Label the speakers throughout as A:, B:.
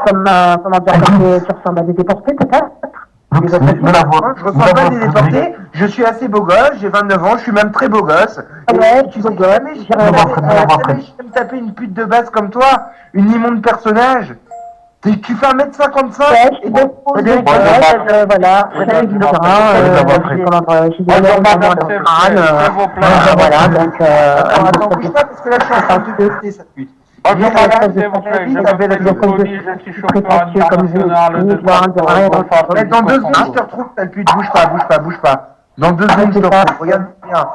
A: comment dire, tu ressembles à des déportés, peut-être?
B: Je ressemble pas à des déportés, je suis assez beau gosse, j'ai 29 ans, je suis même très beau gosse.
A: Ouais,
B: Tu sais jamais, je vais me taper une pute de base comme toi, une immonde personnage. Tu fais 1m55
A: ouais, et donc, voilà, j'ai du terrain, j'ai des éléments dans le crâne, voilà, donc,
B: Attends, bouge pas parce que là je suis en train de te tester sa pute.
C: Je me connais, je suis chauffeur international de transport.
B: Dans 2 secondes, je te retrouve, t'as le pute. Bouge pas. Dans 2 secondes, je te retrouve. Regarde bien.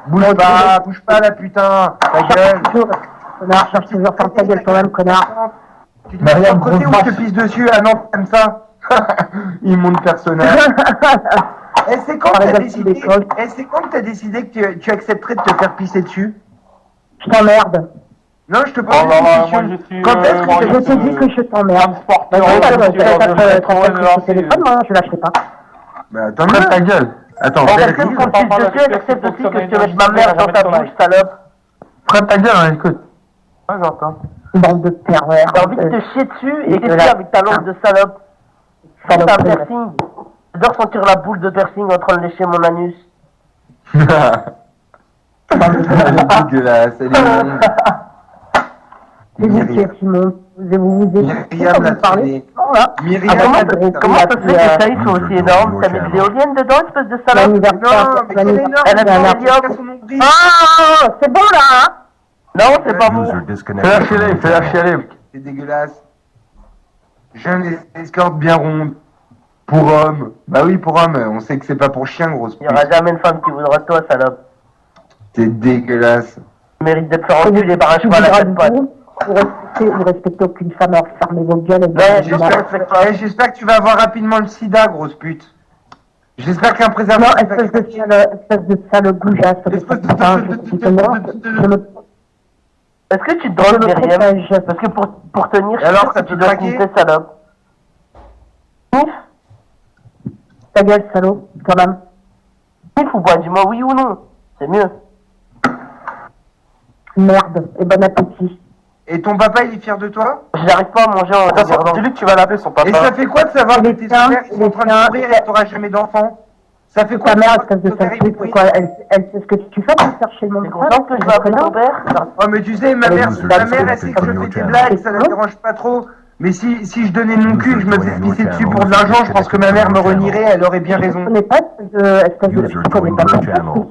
B: Bouge pas, la putain. Ta gueule.
A: Connard, cherche toujours ferme ta gueule toi-même, connard.
B: Tu te mets sur le côté ou je te pisse dessus? Ah non, comme ça. Immonde personnage. Et c'est quand t'as décidé que tu accepterais de te faire pisser dessus?
A: Je t'emmerde.
B: Non, je te pose une question. Quand est-ce que
A: je te dis que je t'emmerde? Téléphone, moi, je lâcherai pas.
B: Bah attends, ta gueule. Attends,
A: est-ce que ton fils de Dieu accepte aussi que je te mette ma mère dans ta bouche, salope?
B: Prends ta gueule, écoute. Ah, j'entends.
A: Bande de pervers.
D: J'ai envie de te chier dessus et t'es avec ta langue de salope. Salope un piercing. J'adore sentir la boule de piercing en train de lécher mon anus.
B: Elle est dégueulasse, elle est immonde. Myriam l'a traîné.
D: Comment ça se fait que les saillies sont aussi énormes? T'as mis de l'éolienne dedans, espèce de salope?
B: Non, mais quelle énorme.
D: Elle a mis l'hélium.
A: Ah, c'est bon là, hein?
D: Non, c'est pas bon.
B: Fais-la chialer. C'est dégueulasse. Jeune escorte bien ronde. Pour homme. Bah oui, pour homme. On sait que c'est pas pour chien, grosse pute.
D: Il y aura jamais une femme qui voudra de toi, salope.
B: C'est dégueulasse.
D: Tu mérites d'être fait enculer par un cheval à 4 pattes.
A: Vous respectez aucune femme, alors fermez vos gueules.
B: J'espère que tu vas avoir rapidement le sida, grosse pute. J'espère qu'un préservatif...
A: Non, espèce de sale goujasse.
D: Est-ce que tu te drogues, Myriam? Parce que pour tenir, je suis sûr que tu dois sniffer, salope.
A: Ta gueule, salaud, quand même.
D: Sniff ou bois, dis-moi oui ou non. C'est mieux.
A: Merde, et bon appétit.
B: Et ton papa, il est fier de toi?
D: J'arrive pas à manger en regardant.
C: Dis-lui que tu vas l'appeler son papa.
B: Et ça fait quoi de savoir que tes frères sont en train de mourir et que t'auras jamais d'enfant? Ça fait quoi?
A: Ta mère, espèce de sale pute, quoi, elle sait ce que tu fais pour faire chez le monde.
D: T'es content que je vais appeler ton père?
B: Oh, mais tu sais, ma mère, elle sait que je fais des blagues, ça la dérange pas trop. Mais si je donnais mon cul, je me faisais pisser dessus pour de l'argent, je pense que ma mère me renierait, elle aurait bien raison.
A: Je connais pas je connais pas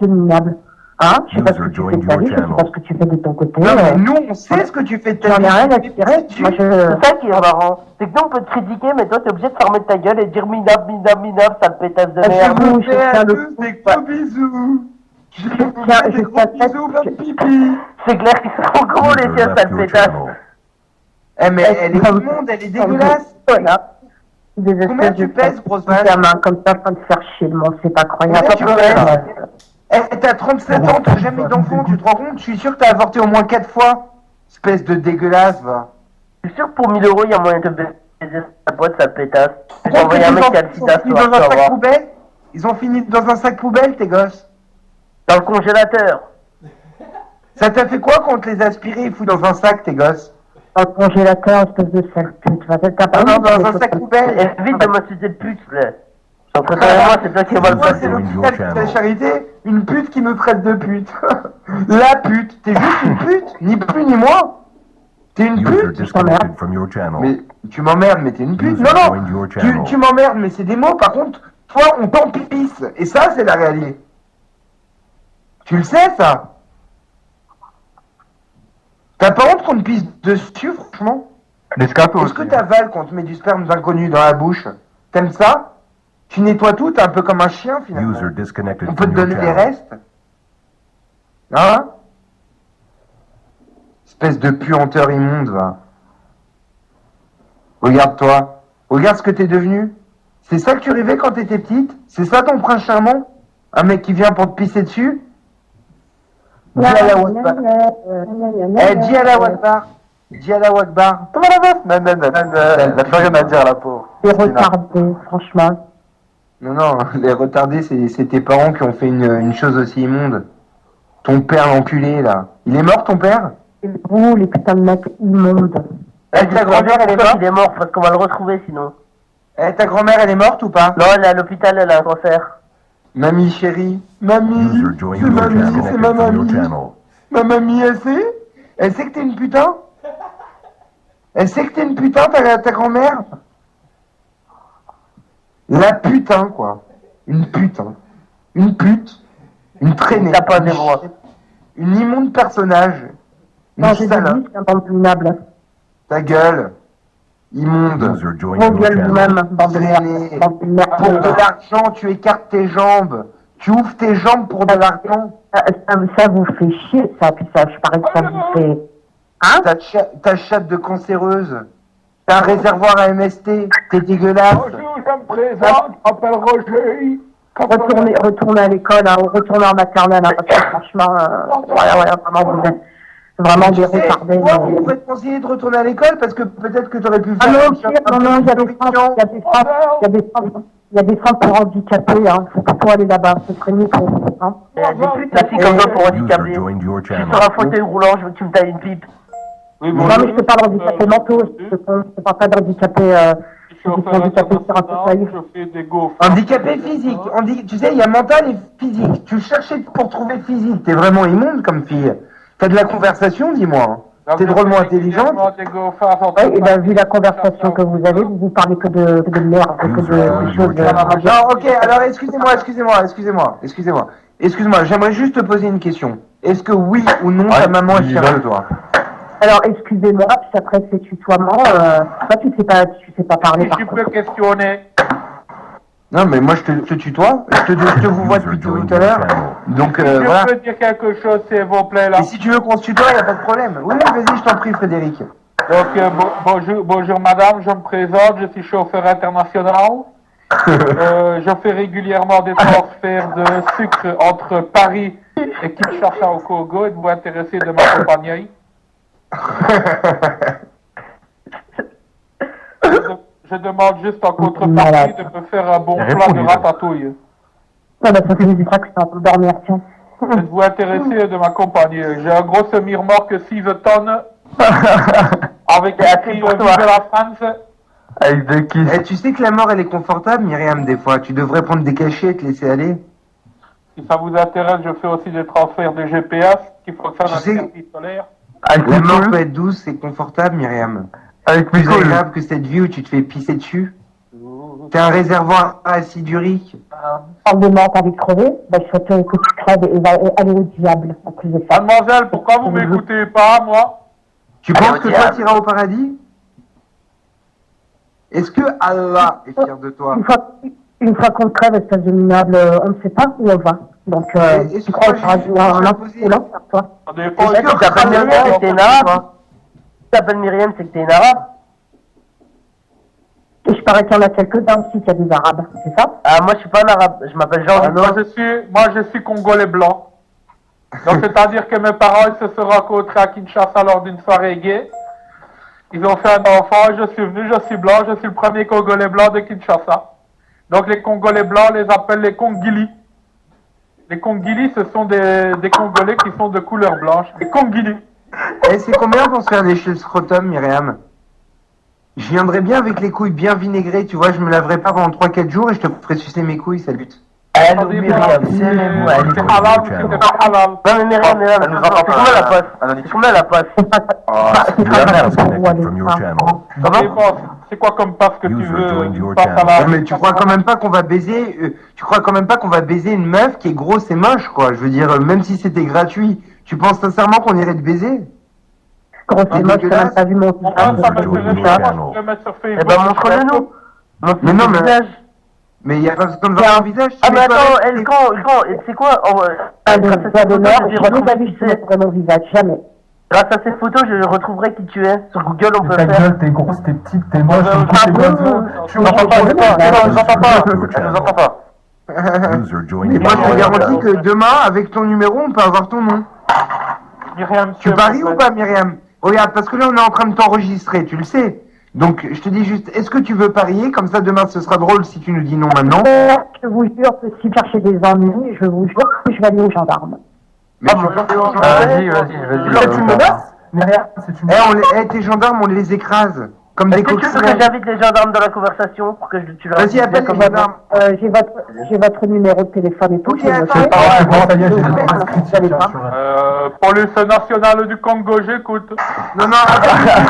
A: ce minable. Hein? Je sais pas ce que tu fais de ta vie, je sais pas ce que tu fais de ton côté.
B: Non, mais nous, on sait ce que tu fais de ta vie.
A: J'en ai rien à tirer.
D: C'est ça qui est marrant. C'est que nous, on peut te critiquer, mais toi, t'es obligé de fermer ta gueule et de dire minable, sale pétasse de merde.
B: Je fais à tous des gros bisous. Je fais des gros bisous, plein de pipi.
D: C'est clair qu'ils sont gros, les tiens, sale pétasse.
B: Eh, mais elle est immonde, elle est dégueulasse.
A: Voilà.
B: Combien tu pèses, grosse vache?
A: Comme ça, en train de faire chier le monde, c'est pas croyable.
B: T'as 37 ans, t'as jamais d'enfant, tu te rends compte? Je suis sûr que t'as avorté au moins 4 fois. Espèce de dégueulasse, va.
D: Je suis sûr que pour 1000 €, il y a moyen de baiser sa boîte, sale pétasse. J'ai envoyé un mec qui a le sida ce soir, tu vas voir.
B: Ils ont fini dans un sac poubelle, tes gosses?
D: Dans le congélateur.
B: Ça t'a fait quoi quand on te les a aspirés et fouillent dans un sac, tes gosses?
A: Dans le congélateur, espèce de sale pute.
B: Non, dans un sac poubelle.
D: Évite de m'insulter de pute, s'il te plaît. Entre toi et moi, c'est toi qui es mal
B: placé. C'est l'hôpital de la charité, une pute qui me traite de pute. La pute. T'es juste une pute, ni plus ni moins. T'es une pute. Mais tu m'emmerdes, mais t'es une pute. Non, tu m'emmerdes, mais c'est des mots. Par contre, toi, on t'en pisse. Et ça, c'est la réalité. Tu le sais, ça? T'as pas honte qu'on te pisse dessus, franchement? Est-ce que t'avales quand on te met du sperme d'inconnu dans la bouche? T'aimes ça? Tu nettoies tout, t'es un peu comme un chien, finalement. On peut te donner des restes? Hein? Espèce de puanteur immonde, va. Regarde-toi. Regarde ce que t'es devenu. C'est ça que tu rêvais quand t'étais petite? C'est ça ton prince charmant? Un mec qui vient pour te pisser dessus? Dis à la Wakbar. Dis à la Wakbar. Dis à la Wakbar.
C: Elle n'a plus rien à dire, la pauvre.
A: C'est retardé, franchement.
B: Non, les retardés, c'est tes parents qui ont fait une chose aussi immonde. Ton père, l'enculé, là. Il est mort, ton père?
A: C'est vous, les putains de mecs immondes.
B: Eh, ta grand-mère, elle est morte?
D: Il est mort parce qu'on va le retrouver sinon.
B: Eh, ta grand-mère, elle est morte ou pas?
D: Non, elle est à l'hôpital, elle a un cancer.
B: Mamie chérie. Mamie, c'est mamie, c'est ma mamie. Ma mamie, elle sait? Elle sait que t'es une putain? Elle sait que t'es une putain, ta grand-mère? La putain, quoi. Une putain. Une pute. Une traînée.
D: T'as pas des droits.
B: Une immonde personnage. Une
A: Non, j'ai dit,
B: salope.
A: c'est un bande minable.
B: Ta gueule. Immonde.
A: Vos gueules vous-même, bande de merde.
B: Traînée.
A: Bande de merde.
B: Pour de l'argent, tu écartes tes jambes. Tu ouvres tes jambes pour de l'argent.
A: Ça vous fait chier, ça, puis ça, je parie que ça vous fait... Hein?
B: Ta chatte de cancéreuse. T'as un réservoir à MST. T'es dégueulasse.
C: Bonjour, je me présente, je m'appelle Roger.
A: Retournez à l'école, hein, retournez en maternelle, hein, parce que franchement, vraiment, vous êtes vraiment des retardés.
B: On pourrait te conseiller de retourner à l'école parce que peut-être que t'aurais pu
A: Ah
B: faire...
A: non, il y a des centres pour handicapés, hein, faut plutôt aller là-bas, ce serait mieux pour vous, hein.
D: Il y a des putes assis comme ça pour handicapés. Je suis sur un fauteuil roulant, je veux que tu me tailles une pipe.
C: Oui,
A: Non, mais je te parle d'handicapés mentaux, je te parle pas d'handicapés, handicapés sur un fauteuil.
C: Je fais des gaufres.
B: Handicapé physique. Tu sais, il y a mental et physique. Tu cherchais pour trouver physique. T'es vraiment immonde comme fille. T'as de la conversation, dis-moi. T'es drôlement intelligente.
A: Oui, et ben, vu la conversation que vous avez, vous parlez que de merde, que de choses...
B: Non, ok, alors excusez-moi, j'aimerais juste te poser une question. Est-ce que oui ou non, ta maman est fière de toi?
A: Alors, excusez-moi, puis après ces tutoiements, toi, tu sais pas parler par
C: Tu
A: contre.
C: peux questionner.
B: Non, mais moi, je te tutoie. Je te vous vois depuis tout à l'heure. Donc, voilà.
C: Je peux dire quelque chose, s'il vous plaît, là.
B: Et si tu veux qu'on se tutoie, il n'y a pas de problème. Oui, vas-y, je t'en prie, Frédéric.
C: Donc, bonjour madame, je me présente, je suis chauffeur international. Je fais régulièrement des transferts de sucre entre Paris et Kinshasa au Congo. Êtes-vous intéressé de m'accompagner? Je demande juste en contrepartie de me faire un bon plat de ratatouille.
A: Ah bah ça fait du trac, c'est un peu dormir, tiens.
C: Êtes-vous intéressé de m'accompagner? J'ai un gros semi-remorque 6 tonnes avec écrit Vive la France.
B: Avec des kisses. Tu sais que la mort, elle est confortable, Myriam, des fois. Tu devrais prendre des cachets et te laisser aller.
C: Si ça vous intéresse, je fais aussi des transferts de GPS qui fonctionnent avec un pistolet.
B: La mort peut être douce et confortable, Myriam. Avec plus agréable que cette vie où tu te fais pisser dessus. T'es un réservoir acidurique.
A: Parle de mort, t'as envie de crever? Bah, je souhaite que tu crèves et va aller au diable, en plus de ça.
C: Mademoiselle, pourquoi vous m'écoutez pas, moi?
B: Tu penses que toi, t'iras au paradis? Est-ce que Allah est fier de toi?
A: Une fois qu'on crève, espèce de minable, on ne sait pas où on va. Donc, tu crois au paradis en l'enfoulant, toi?
D: Tu t'appelles Myriam, c'est que t'es une arabe. Tu t'appelles Myriam, c'est que t'es une arabe.
A: Et je parais qu'il y en a quelques-uns aussi, qu'il y a des arabes, c'est ça?
D: Ah, moi, je suis pas un arabe, je m'appelle Jean.
C: Moi, je suis congolais blanc. Donc, c'est-à-dire que mes parents, ils se sont rencontrés à Kinshasa lors d'une soirée gay. Ils ont fait un enfant, je suis venu, je suis blanc, je suis le premier Congolais blanc de Kinshasa. Donc, les Congolais blancs, on les appelle les Congili. Les Congili, ce sont des Congolais qui sont de couleur blanche. Les Congili.
B: Et c'est combien pour se faire lécher le scrotum, Myriam? Je viendrais bien avec les couilles bien vinaigrées, tu vois, je me laverais pas pendant 3-4 jours et je te ferais sucer mes couilles, salut.
D: Allô, Myriam, c'est
C: halal, c'était pas halal.
D: Non, mais Myriam, elle nous entend pas. C'est combien la passe? C'est combien la passe?
C: C'est quoi comme passe que tu veux?
B: Mais tu crois quand même pas qu'on va baiser, une meuf qui est grosse et moche, quoi. Je veux dire, même si c'était gratuit, tu penses sincèrement qu'on irait te baiser?
A: Grosse et moche, t'as même pas vu mon
D: Eh ben, montre-le nous.
B: Mais non, mais il y a pas besoin de voir ton visage.
D: Ah, mais attends, quand, c'est quoi?
A: Mon visage, jamais.
D: Grâce à cette photo, je retrouverai qui tu es. Sur Google, on peut
E: ta
D: faire.
E: gueule, t'es grosse, t'es petite, t'es moche,
D: Je nous entends pas.
B: Et moi, je te garantis que demain, avec ton numéro, on peut avoir ton nom.
C: Myriam,
B: Tu paries ou pas, Myriam? Regarde, parce que là, on est en train de t'enregistrer, tu le sais. Donc, je te dis juste, est-ce que tu veux parier? Comme ça, demain, ce sera drôle si tu nous dis non maintenant.
A: Je vous jure que si vous cherchez des ennuis, je vous jure que je vais aller aux gendarmes.
B: Mais tu veux
E: Vas-y.
D: Tu menaces?
E: Myriam, c'est une...
B: Tes gendarmes, on les écrase. Comme des
D: Est-ce que tu veux
B: coccinelles.
D: que j'invite les gendarmes dans la conversation pour que tu leur
B: Vas-y, appelle les gendarmes.
A: J'ai votre numéro de téléphone et tout.
B: Ok,
A: je le
B: attends,
A: sais.
E: Ah ouais, bon, ça y est, j'ai
A: Vous
E: des traces
A: allez
E: critiques
A: pas.
E: là, sur elle.
C: Police nationale du Congo, j'écoute.
B: Non, non, attends.